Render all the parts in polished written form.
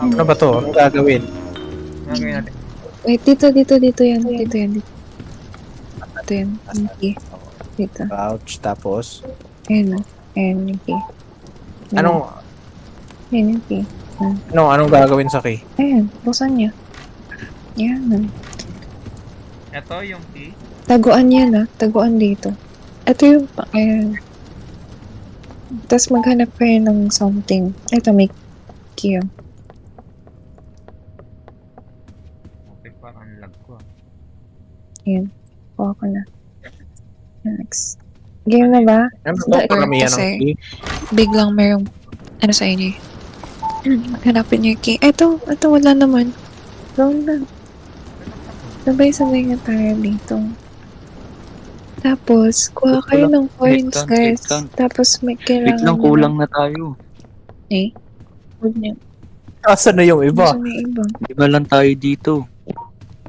Ano ba to? Anong gagawin? Gagawin natin. Wait, dito yan. Dito yan. Yung key. Dito. Crouch, tapos... Ayan o. Ayan yung key. Anong Ayan yung key. anong gagawin sa key? Ayan, buksan niya. Yan. Ito yung key. Taguan yan taguan dito. Ito yung, ayan. Tapos maghanap kayo ng something. Ito, may key. Okay, parang lag ko. Ayan. Kuha ko na. Next. Game na ba? Ano ba ito? Karamihan ng Kasi key? biglang merong ano sa inyo eh. Hanapin niyo yung key. Ito, wala naman. Wrong na. Sabay-sabay nga tayo dito. Tapos, kuha kayo ng coins, guys. Tapos, may kailangan... Wait lang, kulang na tayo. Eh? Huwag niyo. Asan na yung iba? Gusto may iba. Iba lang tayo dito.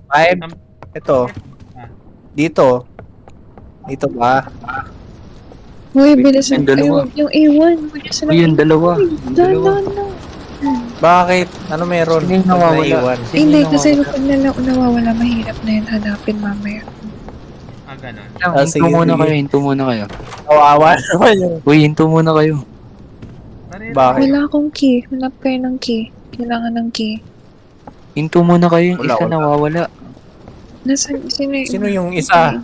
5. Ito. Dito. Dito ba? Uy, Wait, bilis yung yung dalawa. yung A1. Huwag niyo sila... Uy, yung dalawa. Yung dalawa. Bakit? Ano meron? Sino yung Pag nawawala? naiwan? Sino Hindi, yung kasi nawawala? kapag nawawala, mahirap na yun hanapin mamaya. Ganon. Hinto muna kayo, hinto muna kayo. Kawawa naman yung... Uy, hinto muna kayo. Bakit? Wala akong key. Hanap kayo ng key. Kailangan ng key. Hinto muna kayo, yung Wala, isa wala. nawawala. Sino yung isa?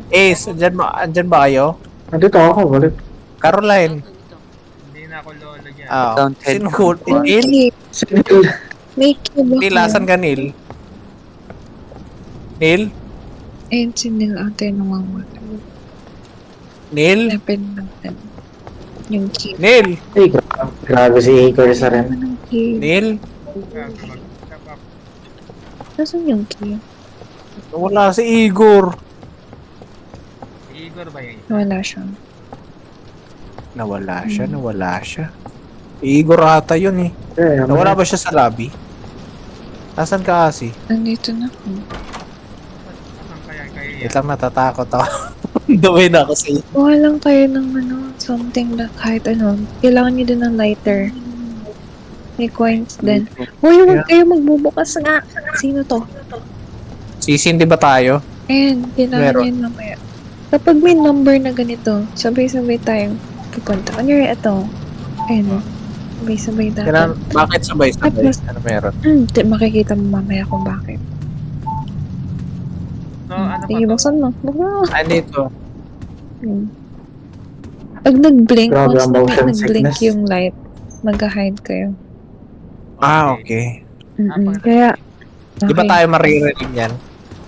Ace, andyan ba kayo? Nandito ako, balik. Caroline. Hindi na ako lolo dyan. Sound head. Sino cool? May Neil? key. Sinil. May key ba Neil, kayo? asan ka Neil? Neil? Ayun, si Neil ate namamala. Neil? Hanapin natin. Yung key. Neil? Ay, grabe si Hickory sa rin. Ano ng key? Neil? Nasaan yung key? Wala si Igor. Igor ba yun? Wala siya. Nawala siya. Igor ata yun eh. Eh, Nawala ba siya sa lobby? Asan ka kasi? Nandito na ako. Saan kaya kayo yan? Wait lang, natatakot ako. Daway na ako sa iyo. Kuha lang kayo ng something na kahit ano. Kailangan niyo din ng lighter. May coins din. Uy, huwag kayo magbubukas nga. Sino to? Sisindi ba tayo? Ayan, kailangan Meron. yun mamaya. Kapag may number na ganito, sabay-sabay tayong pupunta. Kunyari ito. Ayan o. Sabay-sabay dapat. Bakit sabay-sabay? Tapos- Ano meron? Makikita mo mamaya kung bakit. So, ano pa Sige, to? buksan mo. Buksan mo. Dito. Pag nag-blink, Grabe once ang na motion nag-blink sickness. yung light, mag-hide kayo. Okay. Kaya, Di ba tayo maririnig yan?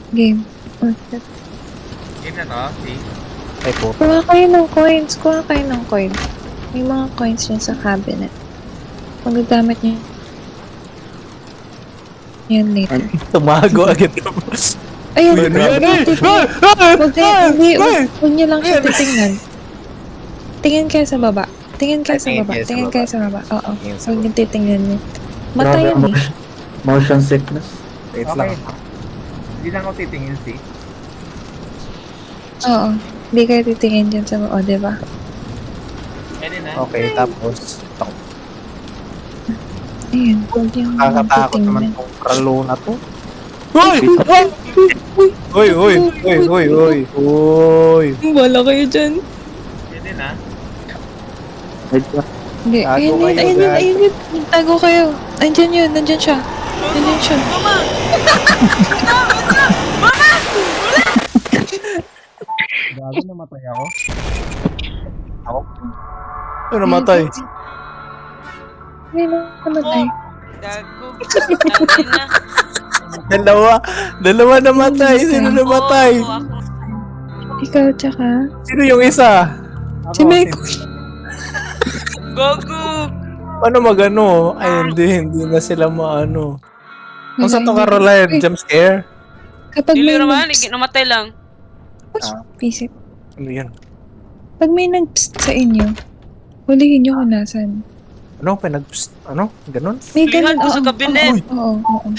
Game. Oh, Game na to? See? Ay po. kuha kayo ng coins. Kuha kayo ng coins. May mga coins yun sa cabinet. Magagamit niyo yan later. Tumago agad naman. Ayun, Yan, yan, huwag niyo lang siya titingnan. Tingin kayo sa baba. Tingin kayo sa baba. Tingin kayo sa baba. Oo. Tingin sa Huwag niyo titingnan niyo. Grabe Matay ang yun eh. motion sickness. Wait Okay. lang. Hindi lang ako titingin, see? Oo. Hindi kayo titingin dyan sa baba. O, diba? Pwede na? Okay, tapos. Ayun. Huwag niyo Kakatakot naman titingnan. tong kralo na to. Hoy! Hoy! Hoy! Hoy! Hoy! Hoy! Hoy! Wala kayo dyan. Pwede na? Hindi. Tago Ayun, kayo, ayun, guys. ayun. Tago kayo. Andyan yun. Nandyan siya. Nandyan siya. Gago, namatay ako. Ako? Ano namatay? Hindi na namatay. Gago. Tangin na. Dalawa namatay. Sino namatay? Oo, ako. Ikaw tsaka. Sino yung isa? Si Meko. Gago. Ano magano? Ay, hindi na sila maano. Ang sa to Wala, Caroline, hindi. jump scare? Kapag Dili may naman, nag- namatay lang. Isip. Ano yan? Pag may nag sa inyo, hulihin nyo kung nasan. Ano? Ano? Ganon? May Lihan ganun. ko sa Oo, kabinet. oo, oo.